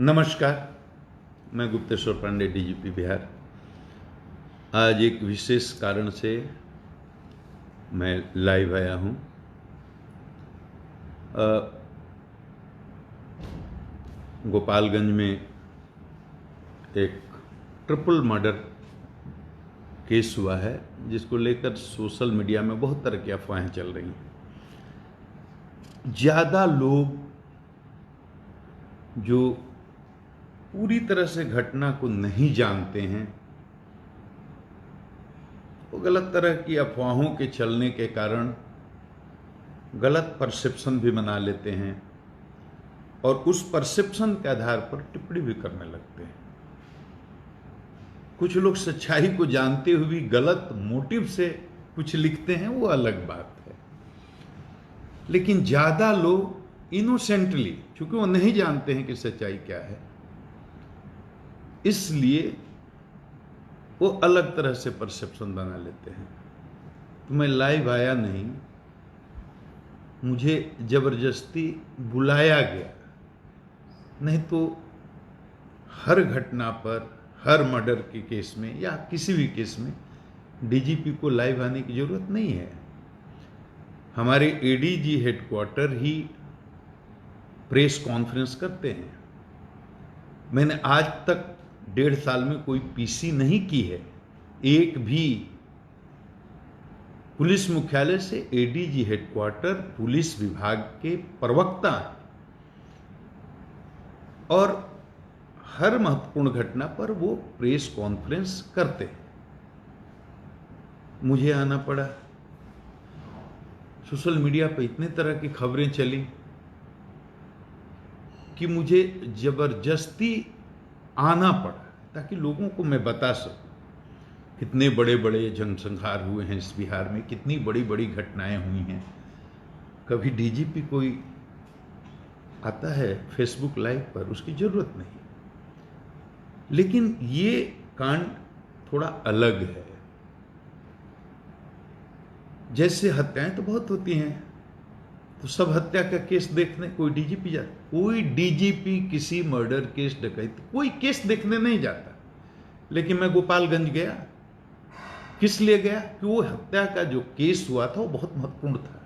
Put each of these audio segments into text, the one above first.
नमस्कार, मैं गुप्तेश्वर पांडे, डीजीपी बिहार। आज एक विशेष कारण से मैं लाइव आया हूँ। गोपालगंज में एक ट्रिपल मर्डर केस हुआ है, जिसको लेकर सोशल मीडिया में बहुत तरह की अफवाहें चल रही हैं। ज़्यादा लोग जो पूरी तरह से घटना को नहीं जानते हैं, वो गलत तरह की अफवाहों के चलने के कारण गलत परसेप्शन भी बना लेते हैं और उस परसेप्शन के आधार पर टिप्पणी भी करने लगते हैं। कुछ लोग सच्चाई को जानते हुए भी गलत मोटिव से कुछ लिखते हैं, वो अलग बात है। लेकिन ज़्यादा लोग इनोसेंटली, क्योंकि वो नहीं जानते हैं कि सच्चाई क्या है, इसलिए वो अलग तरह से परसेप्शन बना लेते हैं। तो मैं लाइव आया नहीं, मुझे जबरदस्ती बुलाया गया। नहीं तो हर घटना पर, हर मर्डर के केस में या किसी भी केस में डीजीपी को लाइव आने की जरूरत नहीं है। हमारे एडीजी हेडक्वार्टर ही प्रेस कॉन्फ्रेंस करते हैं। मैंने आज तक 1.5 साल में कोई पीसी नहीं की है। एक भी पुलिस मुख्यालय से एडीजी हेडक्वार्टर पुलिस विभाग के प्रवक्ता हैं और हर महत्वपूर्ण घटना पर वो प्रेस कॉन्फ्रेंस करते हैं। मुझे आना पड़ा। सोशल मीडिया पर इतने तरह की खबरें चली कि मुझे जबरदस्ती आना पड़ा ताकि लोगों को मैं बता सकूं कितने बड़े बड़े जनसंहार हुए हैं इस बिहार में, कितनी बड़ी बड़ी घटनाएं हुई हैं। कभी डीजीपी कोई आता है फेसबुक लाइव पर, उसकी जरूरत नहीं। लेकिन ये कांड थोड़ा अलग है। जैसे हत्याएं तो बहुत होती हैं, तो सब हत्या का केस देखने कोई डीजीपी जाता? कोई डीजीपी किसी मर्डर केस, डकैती, कोई केस देखने नहीं जाता। लेकिन मैं गोपालगंज गया। किस लिए गया? कि वो हत्या का जो केस हुआ था वो बहुत महत्वपूर्ण था।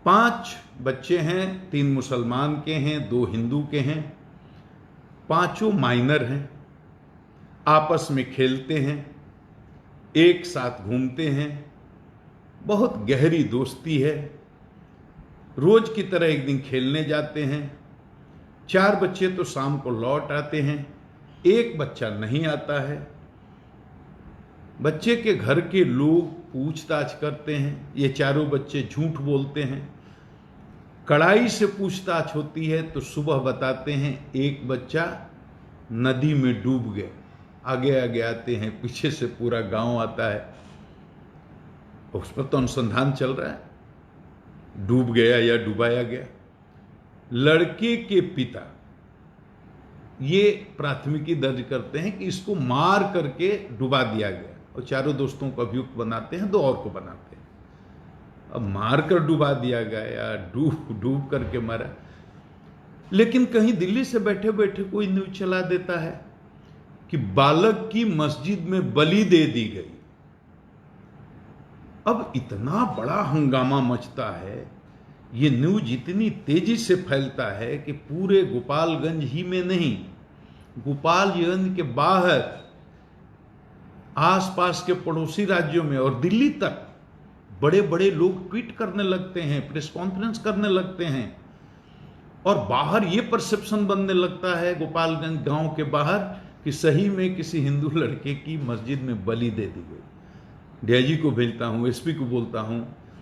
5 बच्चे हैं, 3 मुसलमान के हैं, 2 हिंदू के हैं, 5 माइनर हैं, आपस में खेलते हैं, एक साथ घूमते हैं, बहुत गहरी दोस्ती है, रोज की तरह एक दिन खेलने जाते हैं। 4 बच्चे तो शाम को लौट आते हैं, एक बच्चा नहीं आता है। बच्चे के घर के लोग पूछताछ करते हैं, ये चारों बच्चे झूठ बोलते हैं। कड़ाई से पूछताछ होती है तो सुबह बताते हैं एक बच्चा नदी में डूब गया। आगे आगे आते हैं, पीछे से पूरा गांव आता है, उस पर तो अनुसंधान चल रहा है, डूब गया या डुबाया गया। लड़के के पिता ये प्राथमिकी दर्ज करते हैं कि इसको मार करके डुबा दिया गया और चारों दोस्तों को अभियुक्त बनाते हैं, 2 और को बनाते हैं। अब मार कर डुबा दिया गया या डूब करके मारा। लेकिन कहीं दिल्ली से बैठे बैठे कोई न्यूज चला देता है कि बालक की मस्जिद में बलि दे दी गई। अब इतना बड़ा हंगामा मचता है, ये न्यूज इतनी तेजी से फैलता है कि पूरे गोपालगंज ही में नहीं, गोपालगंज के बाहर आसपास के पड़ोसी राज्यों में और दिल्ली तक बड़े बड़े लोग ट्वीट करने लगते हैं, प्रेस कॉन्फ्रेंस करने लगते हैं और बाहर ये परसेप्शन बनने लगता है गोपालगंज गांव के बाहर कि सही में किसी हिंदू लड़के की मस्जिद में बलि दे दी गई। डीआईजी को भेजता हूं, एसपी को बोलता हूं,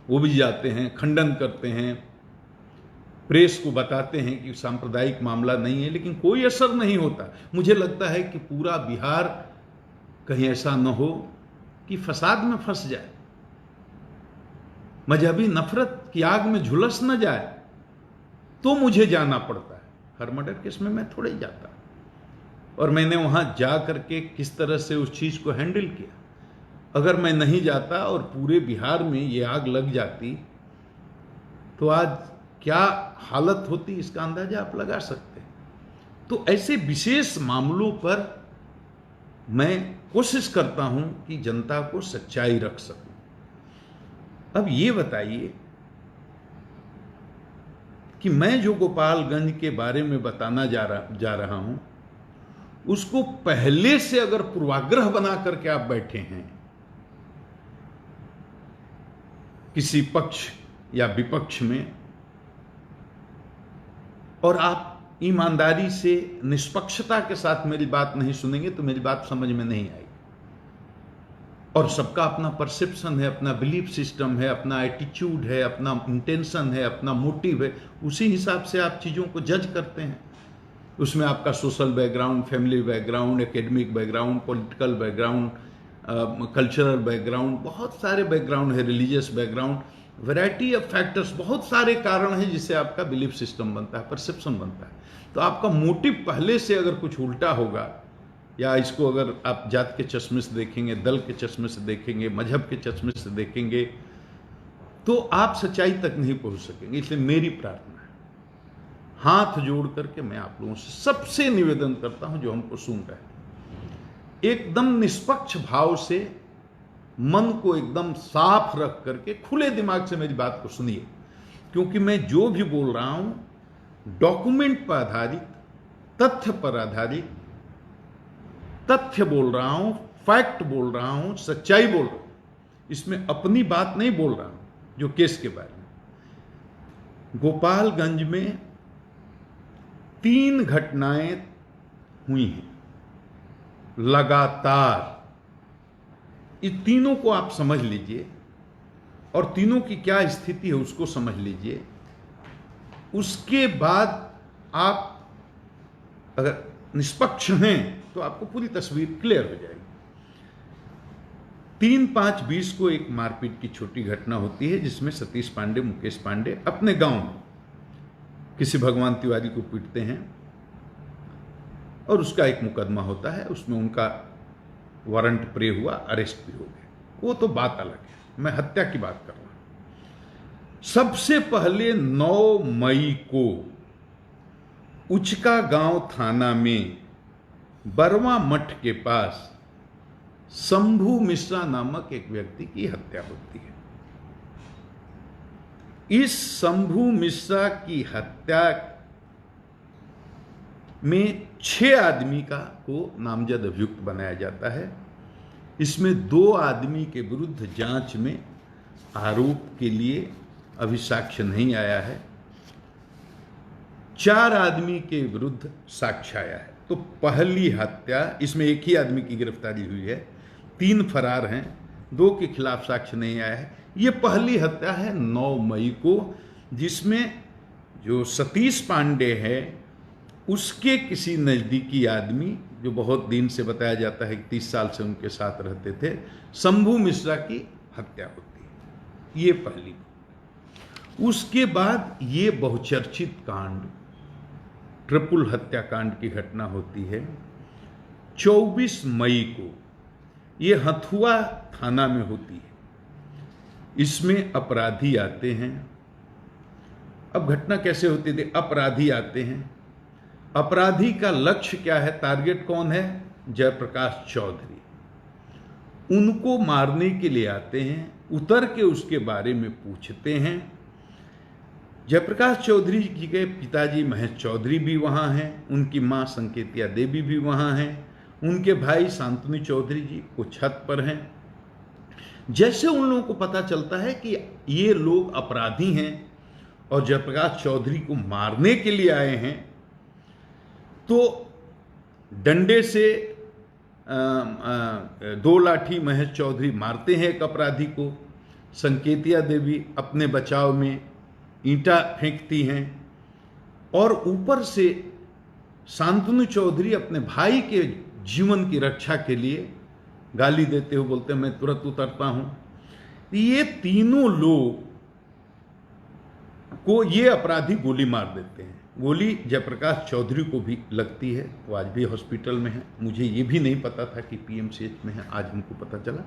वो भी जाते हैं, खंडन करते हैं, प्रेस को बताते हैं कि सांप्रदायिक मामला नहीं है, लेकिन कोई असर नहीं होता। मुझे लगता है कि पूरा बिहार कहीं ऐसा न हो कि फसाद में फंस जाए, मजहबी नफरत की आग में झुलस न जाए, तो मुझे जाना पड़ता है। हर मर्डर केस में मैं थोड़े ही जाता, और मैंने वहां जा करके किस तरह से उस चीज को हैंडल किया। अगर मैं नहीं जाता और पूरे बिहार में ये आग लग जाती तो आज क्या हालत होती, इसका अंदाजा आप लगा सकते हैं। तो ऐसे विशेष मामलों पर मैं कोशिश करता हूं कि जनता को सच्चाई रख सकूं। अब ये बताइए कि मैं जो गोपालगंज के बारे में बताना जा रहा हूं, उसको पहले से अगर पूर्वाग्रह बना करके आप बैठे हैं किसी पक्ष या विपक्ष में, और आप ईमानदारी से निष्पक्षता के साथ मेरी बात नहीं सुनेंगे तो मेरी बात समझ में नहीं आएगी। और सबका अपना परसेप्शन है, अपना बिलीफ सिस्टम है, अपना एटीट्यूड है, अपना इंटेंशन है, अपना मोटिव है, उसी हिसाब से आप चीज़ों को जज करते हैं। उसमें आपका social background, family background, academic background, political background, cultural background, बहुत सारे बैकग्राउंड है, religious background, variety of factors, बहुत सारे कारण हैं जिससे आपका बिलीफ सिस्टम बनता है, परसेप्शन बनता है। तो आपका मोटिव पहले से अगर कुछ उल्टा होगा, या इसको अगर आप जात के चश्मे से देखेंगे, दल के चश्मे से देखेंगे, मजहब के चश्मे से देखेंगे, तो आप सच्चाई तक नहीं पहुंच सकेंगे। इसलिए मेरी प्रार्थना है, हाथ जोड़ करके मैं आप लोगों से सबसे निवेदन करता हूं जो हमको सुन रहे हैं, एकदम निष्पक्ष भाव से, मन को एकदम साफ रख करके खुले दिमाग से मेरी बात को सुनिए। क्योंकि मैं जो भी बोल रहा हूं डॉक्यूमेंट पर आधारित, तथ्य पर आधारित, तथ्य बोल रहा हूं, फैक्ट बोल रहा हूं, सच्चाई बोल रहा हूं। इसमें अपनी बात नहीं बोल रहा हूं। जो केस के बारे में, गोपालगंज में 3 घटनाएं हुई हैं लगातार। इन तीनों को आप समझ लीजिए और तीनों की क्या स्थिति है उसको समझ लीजिए। उसके बाद आप अगर निष्पक्ष हैं तो आपको पूरी तस्वीर क्लियर हो जाएगी। 3/5/20 को एक मारपीट की छोटी घटना होती है जिसमें सतीश पांडे, मुकेश पांडे अपने गांव में किसी भगवान तिवारी को पीटते हैं और उसका एक मुकदमा होता है। उसमें उनका वारंट प्रे हुआ, अरेस्ट भी हो गए, वो तो बात अलग है। मैं हत्या की बात कर रहा हूं। सबसे पहले 9 मई को उचका गांव थाना में बरवा मठ के पास शंभू मिश्रा नामक एक व्यक्ति की हत्या होती है। इस शंभू मिश्रा की हत्या में 6 आदमी को नामजद अभियुक्त बनाया जाता है। इसमें 2 आदमी के विरुद्ध जांच में आरोप के लिए अभी साक्ष्य नहीं आया है। 4 आदमी के विरुद्ध साक्ष्य आया है। तो पहली हत्या, इसमें एक ही आदमी की गिरफ्तारी हुई है, 3 फरार हैं, 2 के खिलाफ साक्ष्य नहीं आया है। ये पहली हत्या है 9 मई को, जिसमें जो सतीश पांडे है उसके किसी नज़दीकी आदमी, जो बहुत दिन से बताया जाता है कि 30 साल से उनके साथ रहते थे, शंभू मिश्रा की हत्या होती है। ये पहली। उसके बाद ये बहुचर्चित कांड, ट्रिपल हत्याकांड की घटना होती है 24 मई को। ये हथुआ थाना में होती है। इसमें अपराधी आते हैं। अब घटना कैसे होती थी? अपराधी आते हैं। अपराधी का लक्ष्य क्या है? टारगेट कौन है? जयप्रकाश चौधरी। उनको मारने के लिए आते हैं। उतर के उसके बारे में पूछते हैं। जयप्रकाश चौधरी जी के पिताजी महेश चौधरी भी वहाँ हैं, उनकी माँ संकेतिया देवी भी वहाँ हैं, उनके भाई शांतनु चौधरी जी कुछ छत पर हैं। जैसे उन लोगों को पता चलता है कि ये लोग अपराधी हैं और जयप्रकाश चौधरी को मारने के लिए आए हैं, तो डंडे से 2 लाठी महेश चौधरी मारते हैं एक अपराधी को। संकेतिया देवी अपने बचाव में ईंटा फेंकती हैं और ऊपर से शांतनु चौधरी अपने भाई के जीवन की रक्षा के लिए गाली देते हुए बोलते हैं मैं तुरंत उतरता हूं। ये तीनों लोग को ये अपराधी गोली मार देते हैं। गोली जयप्रकाश चौधरी को भी लगती है, वो आज भी हॉस्पिटल में है। मुझे ये भी नहीं पता था कि पीएमसीएच में है, आज हमको पता चला।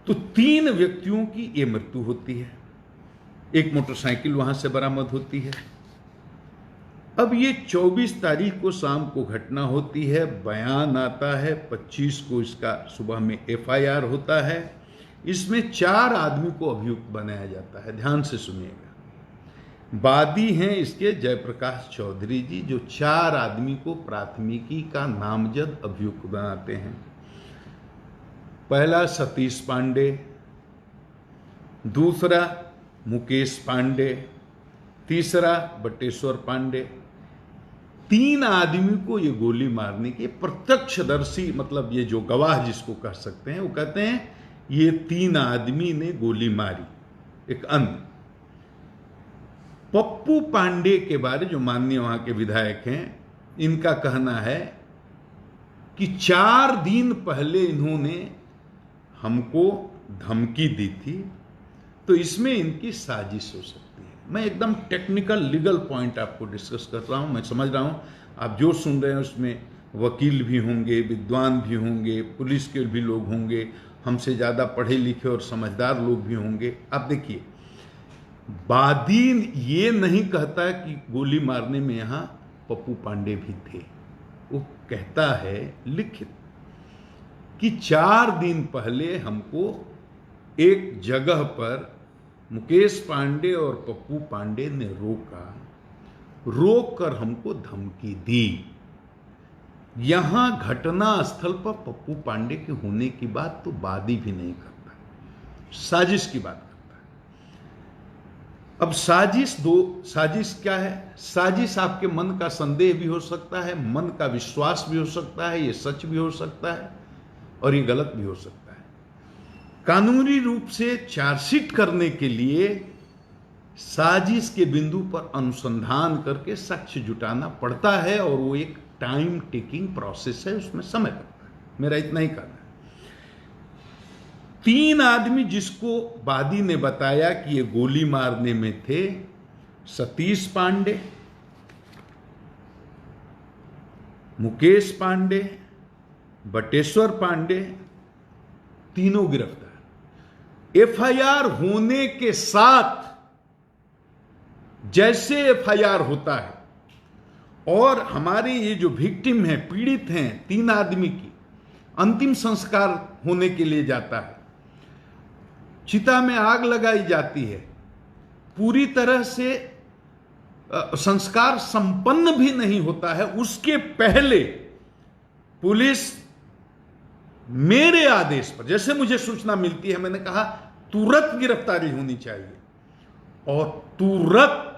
तो 3 व्यक्तियों की ये मृत्यु होती है। एक मोटरसाइकिल वहां से बरामद होती है। अब ये 24 तारीख को शाम को घटना होती है, बयान आता है, 25 को इसका सुबह में FIR होता है। इसमें 4 आदमी को अभियुक्त बनाया जाता है। ध्यान से सुनिएगा। वादी हैं इसके जयप्रकाश चौधरी जी, जो 4 आदमी को प्राथमिकी का नामजद अभियुक्त बनाते हैं। पहला सतीश पांडे, दूसरा मुकेश पांडे, तीसरा बटेश्वर पांडे। 3 आदमी को ये गोली मारने के प्रत्यक्षदर्शी, मतलब ये जो गवाह जिसको कह सकते हैं, वो कहते हैं ये 3 आदमी ने गोली मारी। एक अन्य पप्पू पांडे के बारे, जो माननीय वहां के विधायक हैं, इनका कहना है कि 4 दिन पहले इन्होंने हमको धमकी दी थी, तो इसमें इनकी साजिश हो सकती है। मैं एकदम टेक्निकल लीगल पॉइंट आपको डिस्कस कर रहा हूं। मैं समझ रहा हूं आप जो सुन रहे हैं उसमें वकील भी होंगे, विद्वान भी होंगे, पुलिस के भी लोग होंगे, हमसे ज़्यादा पढ़े लिखे और समझदार लोग भी होंगे। आप देखिए, वादी ये नहीं कहता कि गोली मारने में यहाँ पप्पू पांडे भी थे। वो कहता है लिखित कि 4 दिन पहले हमको एक जगह पर मुकेश पांडे और पप्पू पांडे ने रोक कर हमको धमकी दी। यहां घटना स्थल पर पप्पू पांडे के होने की बात तो वादी भी नहीं करता, साजिश की बात करता है। अब साजिश क्या है? साजिश आपके मन का संदेह भी हो सकता है, मन का विश्वास भी हो सकता है, ये सच भी हो सकता है और ये गलत भी हो सकता है। कानूनी रूप से चार्जशीट करने के लिए साजिश के बिंदु पर अनुसंधान करके साक्ष्य जुटाना पड़ता है और वो एक टाइम टेकिंग प्रोसेस है, उसमें समय लगता है। मेरा इतना ही कहना है। 3 आदमी जिसको वादी ने बताया कि ये गोली मारने में थे, सतीश पांडे, मुकेश पांडे, बटेश्वर पांडे, तीनों गिरफ्तार। FIR होने के साथ, जैसे FIR होता है और हमारे ये जो विक्टिम हैं, पीड़ित हैं, 3 आदमी की अंतिम संस्कार होने के लिए जाता है, चिता में आग लगाई जाती है, पूरी तरह से संस्कार संपन्न भी नहीं होता है, उसके पहले पुलिस मेरे आदेश पर, जैसे मुझे सूचना मिलती है, मैंने कहा तुरंत गिरफ्तारी होनी चाहिए और तुरंत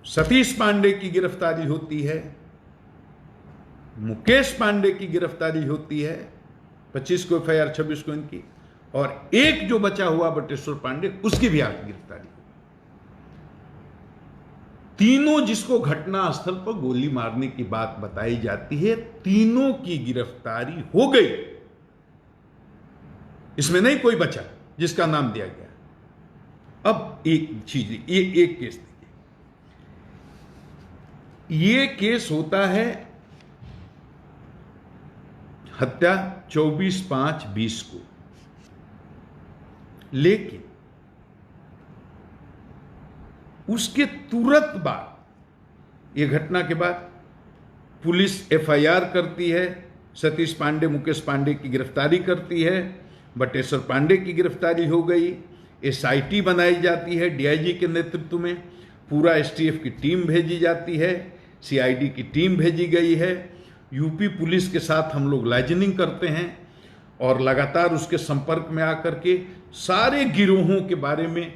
सतीश पांडे की गिरफ्तारी होती है, मुकेश पांडे की गिरफ्तारी होती है, 25 को FIR, 26 को इनकी, और एक जो बचा हुआ बटेश्वर पांडे, उसकी भी आज गिरफ्तारी। तीनों जिसको घटना स्थल पर गोली मारने की बात बताई जाती है, तीनों की गिरफ्तारी हो गई। इसमें नहीं कोई बचा जिसका नाम दिया गया। अब एक चीज, ये एक केस देखिए, ये केस होता है हत्या 24/5/20 को, लेकिन उसके तुरंत बाद, ये घटना के बाद पुलिस FIR करती है, सतीश पांडे, मुकेश पांडे की गिरफ्तारी करती है, बटेश्वर पांडे की गिरफ्तारी हो गई, SIT बनाई जाती है DIG के नेतृत्व में, पूरा STF की टीम भेजी जाती है, CID की टीम भेजी गई है, यूपी पुलिस के साथ हम लोग लाइजनिंग करते हैं और लगातार उसके संपर्क में आकर के सारे गिरोहों के बारे में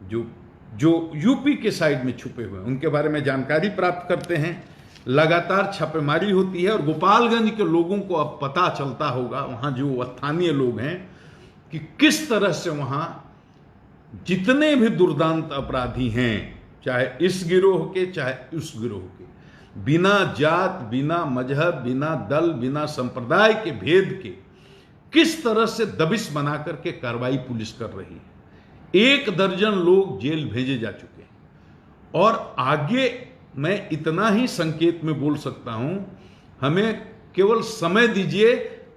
जो यूपी के साइड में छुपे हुए हैं उनके बारे में जानकारी प्राप्त करते हैं। लगातार छापेमारी होती है और गोपालगंज के लोगों को अब पता चलता होगा, वहाँ जो स्थानीय लोग हैं, कि किस तरह से वहाँ जितने भी दुर्दांत अपराधी हैं, चाहे इस गिरोह के चाहे उस गिरोह के, बिना जात, बिना मजहब, बिना दल, बिना संप्रदाय के भेद के किस तरह से दबिश बना करके कार्रवाई पुलिस कर रही है। 1 दर्जन लोग जेल भेजे जा चुके हैं और आगे मैं इतना ही संकेत में बोल सकता हूं, हमें केवल समय दीजिए।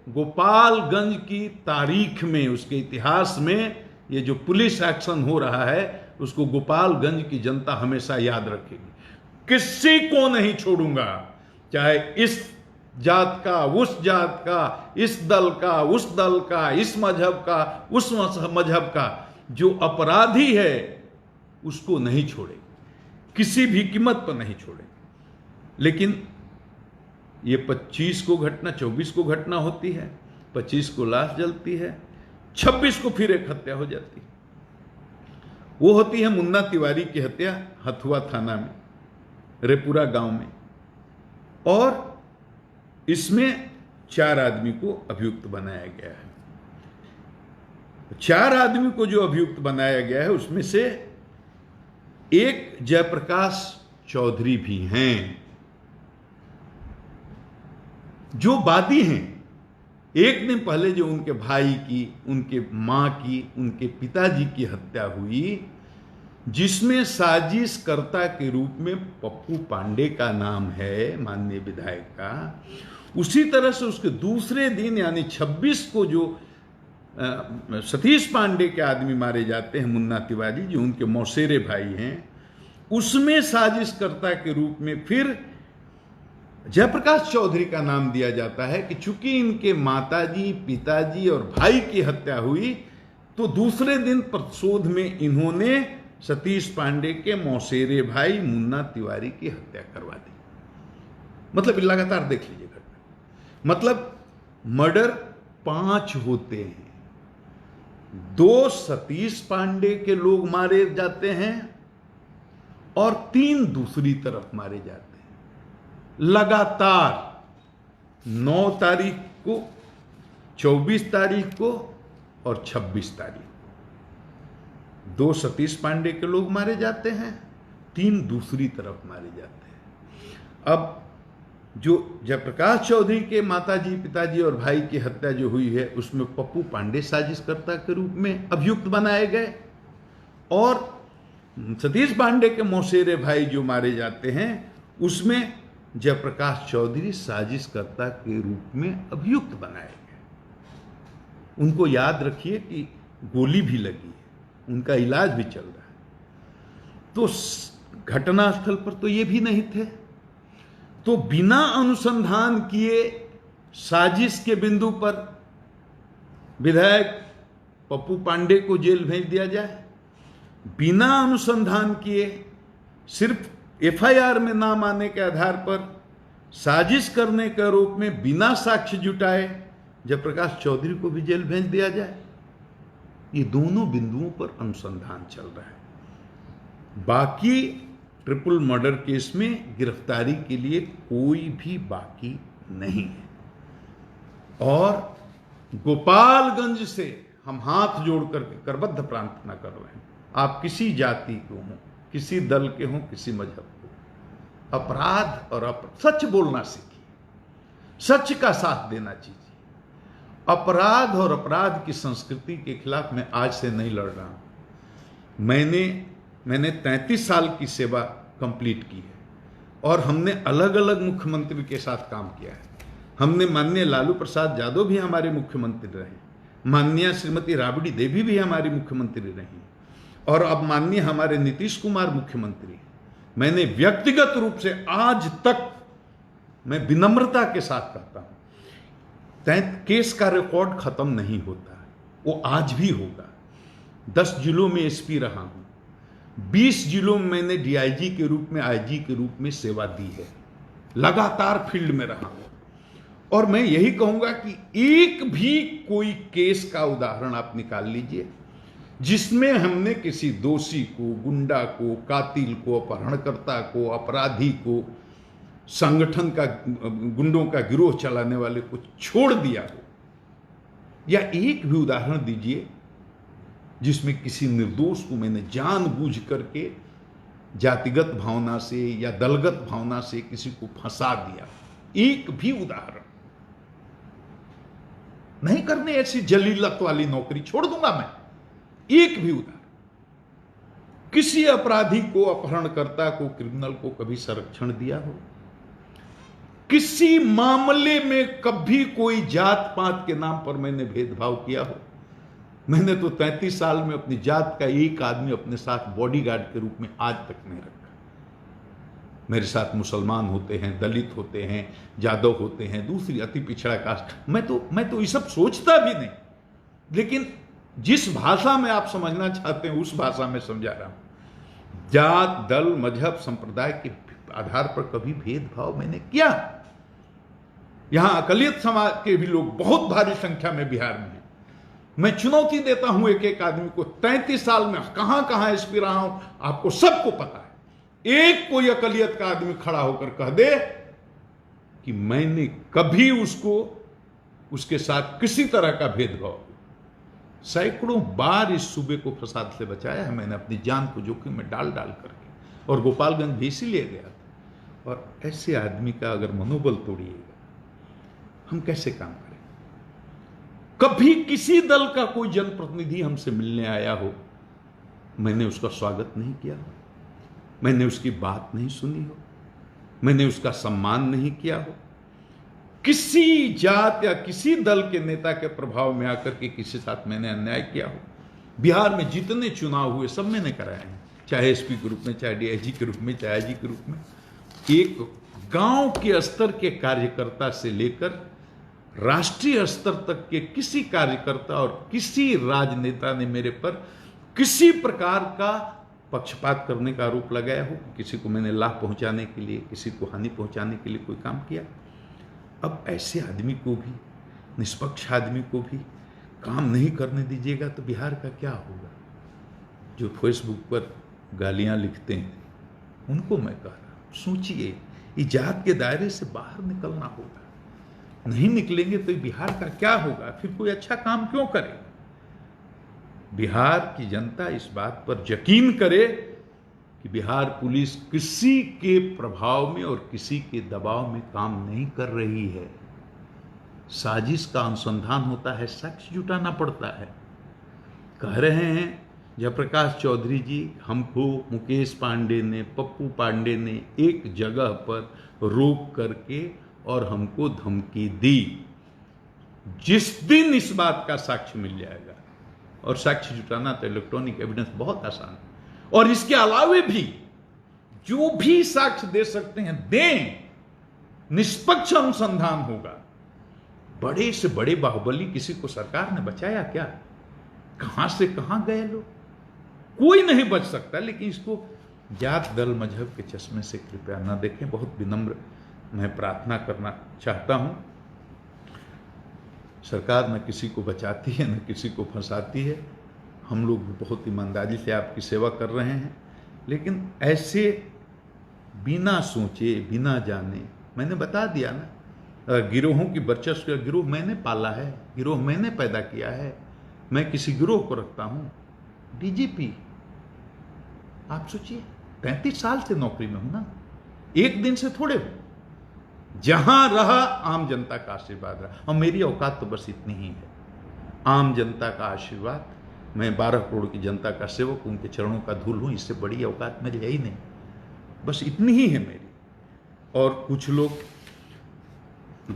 गोपालगंज की तारीख में, उसके इतिहास में, ये जो पुलिस एक्शन हो रहा है उसको गोपालगंज की जनता हमेशा याद रखेगी। किसी को नहीं छोड़ूंगा, चाहे इस जात का, उस जात का, इस दल का, उस दल का, इस मजहब का, उस मजहब का। जो अपराधी है उसको नहीं छोड़े, किसी भी कीमत पर नहीं छोड़े। लेकिन ये 25 को घटना, 24 को घटना होती है, 25 को लाश जलती है, 26 को फिर एक हत्या हो जाती है। वो होती है मुन्ना तिवारी की हत्या हथुआ थाना में, रेपुरा गांव में। और इसमें 4 आदमी को अभियुक्त बनाया गया है। 4 आदमी को जो अभियुक्त बनाया गया है उसमें से एक जयप्रकाश चौधरी भी हैं, जो वादी हैं। एक दिन पहले जो उनके भाई की, उनके मां की, उनके पिताजी की हत्या हुई, जिसमें साजिशकर्ता के रूप में पप्पू पांडे का नाम है, माननीय विधायक का, उसी तरह से उसके दूसरे दिन यानी 26 को जो सतीश पांडे के आदमी मारे जाते हैं, मुन्ना तिवारी, जो उनके मौसेरे भाई हैं, उसमें साजिशकर्ता के रूप में फिर जयप्रकाश चौधरी का नाम दिया जाता है कि चूंकि इनके माताजी, पिताजी और भाई की हत्या हुई, तो दूसरे दिन प्रतिशोध में इन्होंने सतीश पांडे के मौसेरे भाई मुन्ना तिवारी की हत्या करवा दी। मतलब लगातार देख लीजिए घटना, मतलब मर्डर 5 होते हैं। 2 सतीश पांडे के लोग मारे जाते हैं और 3 दूसरी तरफ मारे जाते हैं। लगातार 9 तारीख को, 24 तारीख को और 26 तारीख को 2 सतीश पांडे के लोग मारे जाते हैं, 3 दूसरी तरफ मारे जाते हैं। अब जो जयप्रकाश चौधरी के माताजी, पिताजी और भाई की हत्या जो हुई है, उसमें पप्पू पांडे साजिशकर्ता के रूप में अभियुक्त बनाए गए, और सतीश पांडे के मौसेरे भाई जो मारे जाते हैं उसमें जयप्रकाश चौधरी साजिशकर्ता के रूप में अभियुक्त बनाए गए। उनको याद रखिए कि गोली भी लगी है, उनका इलाज भी चल रहा है। तो घटनास्थल पर तो ये भी नहीं थे, तो बिना अनुसंधान किए साजिश के बिंदु पर विधायक पप्पू पांडे को जेल भेज दिया जाए, बिना अनुसंधान किए सिर्फ एफआईआर में नाम आने के आधार पर साजिश करने के आरोप में बिना साक्ष्य जुटाए जयप्रकाश चौधरी को भी जेल भेज दिया जाए। ये दोनों बिंदुओं पर अनुसंधान चल रहा है। बाकी ट्रिपल मर्डर केस में गिरफ्तारी के लिए कोई भी बाकी नहीं है। और गोपालगंज से हम हाथ जोड़ करके करबद्ध प्रार्थना कर रहे हैं, आप किसी जाति को हों, किसी दल के हों, किसी मजहब को, अपराध और सच बोलना सीखिए, सच का साथ देना चाहिए। अपराध और अपराध की संस्कृति के खिलाफ मैं आज से नहीं लड़ रहा हूं। मैंने 33 साल की सेवा कंप्लीट की है और हमने अलग अलग मुख्यमंत्री के साथ काम किया है। हमने माननीय लालू प्रसाद यादव भी हमारे मुख्यमंत्री रहे, माननीय श्रीमती राबड़ी देवी भी हमारी मुख्यमंत्री रही, और अब माननीय हमारे नीतीश कुमार मुख्यमंत्री हैं। मैंने व्यक्तिगत रूप से आज तक, मैं विनम्रता के साथ कहता हूं, केस का रिकॉर्ड खत्म नहीं होता, वो आज भी होगा। 10 जिलों में एसपी रहा हूं, 20 जिलों में मैंने डीआईजी के रूप में, आईजी के रूप में सेवा दी है, लगातार फील्ड में रहा हूं। और मैं यही कहूंगा कि एक भी कोई केस का उदाहरण आप निकाल लीजिए जिसमें हमने किसी दोषी को, गुंडा को, कातिल को, अपहरणकर्ता को, अपराधी को, संगठन का, गुंडों का गिरोह चलाने वाले को छोड़ दिया हो, या एक भी उदाहरण दीजिए जिसमें किसी निर्दोष को मैंने जानबूझ करके जातिगत भावना से या दलगत भावना से किसी को फंसा दिया। एक भी उदाहरण नहीं करने, ऐसी जलीलत वाली नौकरी छोड़ दूंगा मैं। एक भी उदाहरण, किसी अपराधी को, अपहरणकर्ता को, क्रिमिनल को कभी संरक्षण दिया हो, किसी मामले में कभी कोई जात पात के नाम पर मैंने भेदभाव किया हो? मैंने तो 33 साल में अपनी जात का एक आदमी अपने साथ बॉडीगार्ड के रूप में आज तक नहीं रखा। मेरे साथ मुसलमान होते हैं, दलित होते हैं, यादव होते हैं, दूसरी अति पिछड़ा कास्ट। मैं तो ये सब सोचता भी नहीं, लेकिन जिस भाषा में आप समझना चाहते हैं उस भाषा में समझा रहा हूं। जात, दल, मजहब, संप्रदाय के आधार पर कभी भेदभाव मैंने किया? यहां अकलियत समाज के भी लोग बहुत भारी संख्या में बिहार में हैं। मैं चुनौती देता हूं एक एक आदमी को, 33 साल में कहां कहां एसपी रहा हूं, आपको सबको पता है। एक कोई अकलियत का आदमी खड़ा होकर कह दे कि मैंने कभी उसके साथ किसी तरह का भेदभाव, सैकड़ों बार इस सूबे को फसाद से बचाया है मैंने, अपनी जान को जोखिम में डाल करके, और गोपालगंज भी इसीलिए गया था। और ऐसे आदमी का अगर मनोबल तोड़िएगा, हम कैसे काम करें? कभी किसी दल का कोई जनप्रतिनिधि हमसे मिलने आया हो, मैंने उसका स्वागत नहीं किया, मैंने उसकी बात नहीं सुनी हो, मैंने उसका सम्मान नहीं किया हो। किसी जात या किसी दल के नेता के प्रभाव में आकर के किसी साथ मैंने अन्याय किया हो? बिहार में जितने चुनाव हुए सब मैंने कराए हैं, चाहे एसपी के रूप में, चाहे डीआईजी के रूप में, चाहे आईजी के रूप में। एक गांव के स्तर के कार्यकर्ता से लेकर राष्ट्रीय स्तर तक के किसी कार्यकर्ता और किसी राजनेता ने मेरे पर किसी प्रकार का पक्षपात करने का आरोप लगाया हो, किसी को मैंने लाभ पहुंचाने के लिए, किसी को हानि पहुंचाने के लिए कोई काम किया? अब ऐसे आदमी को भी, निष्पक्ष आदमी को भी काम नहीं करने दीजिएगा तो बिहार का क्या होगा? जो फेसबुक पर गालियां लिखते हैं उनको मैं कह रहा हूं, सोचिए, इजात के दायरे से बाहर निकलना होगा। नहीं निकलेंगे तो बिहार का क्या होगा? फिर कोई अच्छा काम क्यों करे? बिहार की जनता इस बात पर यकीन करे कि बिहार पुलिस किसी के प्रभाव में और किसी के दबाव में काम नहीं कर रही है। साजिश का अनुसंधान होता है, साक्ष्य जुटाना पड़ता है। कह रहे हैं जयप्रकाश चौधरी जी, हमको मुकेश पांडे ने, पप्पू पांडे ने एक जगह पर रोक करके और हमको धमकी दी। जिस दिन इस बात का साक्ष्य मिल जाएगा, और साक्ष्य जुटाना तो इलेक्ट्रॉनिक एविडेंस बहुत आसान है, और इसके अलावे भी जो भी साक्ष्य दे सकते हैं दें, निष्पक्ष अनुसंधान होगा। बड़े से बड़े बाहुबली किसी को सरकार ने बचाया क्या? कहां से कहां गए लोग? कोई नहीं बच सकता। लेकिन इसको जात, दल, मजहब के चश्मे से कृपया न देखें। बहुत विनम्र मैं प्रार्थना करना चाहता हूं। सरकार न किसी को बचाती है, न किसी को फंसाती है। हम लोग भी बहुत ईमानदारी से आपकी सेवा कर रहे हैं, लेकिन ऐसे बिना सोचे, बिना जाने, मैंने बता दिया ना, गिरोहों की वर्चस्व, गिरोह मैंने पाला है, गिरोह मैंने पैदा किया है, मैं किसी गिरोह को रखता हूं। डीजीपी, आप सोचिए, 35 साल से नौकरी में हूं ना, एक दिन से थोड़े हो। जहां रहा आम जनता का आशीर्वाद रहा, और मेरी औकात तो बस इतनी ही है, आम जनता का आशीर्वाद। मैं 12 करोड़ की जनता का सेवक, उनके चरणों का धूल हूं, इससे बड़ी औकात मेरी है ही नहीं, बस इतनी ही है मेरी। और कुछ लोग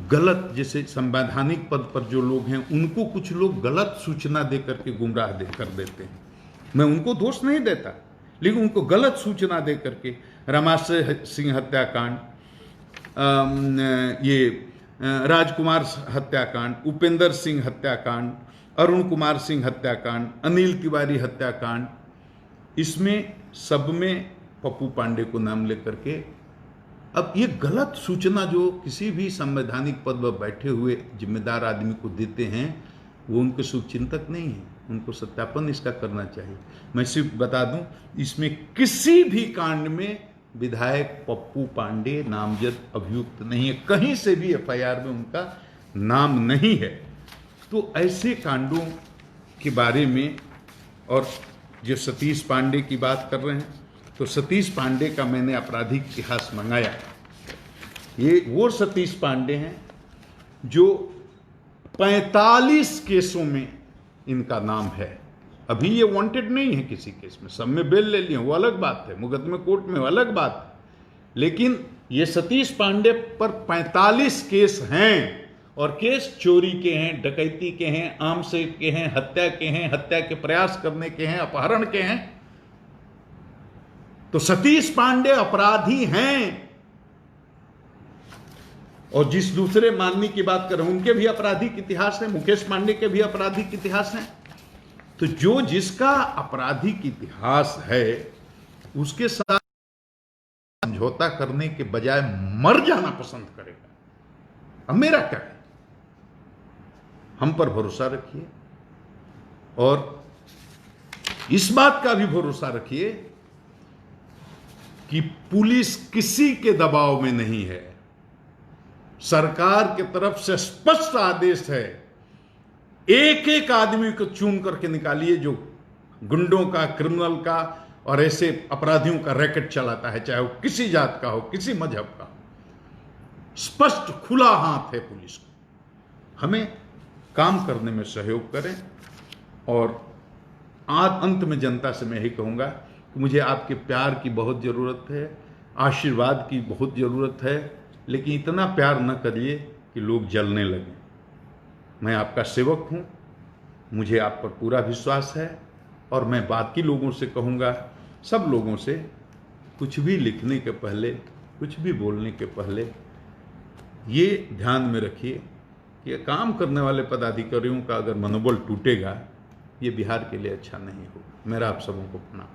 गलत, जैसे संवैधानिक पद पर जो लोग हैं, उनको कुछ लोग गलत सूचना दे करके गुमराह कर देते हैं। मैं उनको दोष नहीं देता, लेकिन उनको गलत सूचना दे करके रमाशय सिंह हत्याकांड, ये राजकुमार हत्याकांड, उपेंद्र सिंह हत्याकांड, अरुण कुमार सिंह हत्याकांड, अनिल तिवारी हत्याकांड, इसमें सब में पप्पू पांडे को नाम लेकर के, अब ये गलत सूचना जो किसी भी संवैधानिक पद पर बैठे हुए जिम्मेदार आदमी को देते हैं, वो उनके शुभचिंतक नहीं है, उनको सत्यापन इसका करना चाहिए। मैं सिर्फ बता दूं, इसमें किसी भी कांड में विधायक पप्पू पांडे नामजद अभियुक्त नहीं है, कहीं से भी एफआईआर में उनका नाम नहीं है। तो ऐसे कांडों के बारे में, और जो सतीश पांडे की बात कर रहे हैं, तो सतीश पांडे का मैंने आपराधिक इतिहास मंगाया। ये वो सतीश पांडे हैं जो 45 केसों में इनका नाम है। अभी ये वांटेड नहीं है किसी केस में, सब में बेल ले लिए, वो अलग बात है, मुकदमे कोर्ट में वो अलग बात है। लेकिन ये सतीश पांडे पर 45 केस हैं, और केस चोरी के हैं, डकैती के हैं, आमसे के हैं, हत्या के हैं, हत्या के प्रयास करने के हैं, अपहरण के हैं। तो सतीश पांडे अपराधी हैं। और जिस दूसरे माननीय की बात कर रहे हैं उनके भी आपराधिक इतिहास है, मुकेश पांडे के भी आपराधिक इतिहास है। तो जो जिसका आपराधिक इतिहास है उसके साथ समझौता करने के बजाय मर जाना पसंद करेगा। अब मेरा क्या है, हम पर भरोसा रखिए और इस बात का भी भरोसा रखिए कि पुलिस किसी के दबाव में नहीं है। सरकार की तरफ से स्पष्ट आदेश है, एक एक आदमी को चुन करके निकालिए जो गुंडों का, क्रिमिनल का और ऐसे अपराधियों का रैकेट चलाता है, चाहे वो किसी जात का हो, किसी मजहब का हो। स्पष्ट खुला हाथ है पुलिस को। हमें काम करने में सहयोग करें। और आज अंत में जनता से मैं यही कहूंगा कि मुझे आपके प्यार की बहुत जरूरत है, आशीर्वाद की बहुत जरूरत है, लेकिन इतना प्यार न करिए कि लोग जलने लगें। मैं आपका सेवक हूं, मुझे आप पर पूरा विश्वास है और मैं बाकी लोगों से कहूंगा, सब लोगों से, कुछ भी लिखने के पहले, कुछ भी बोलने के पहले ये ध्यान में रखिए कि काम करने वाले पदाधिकारियों का अगर मनोबल टूटेगा, ये बिहार के लिए अच्छा नहीं होगा। मेरा आप सबों को प्रणाम।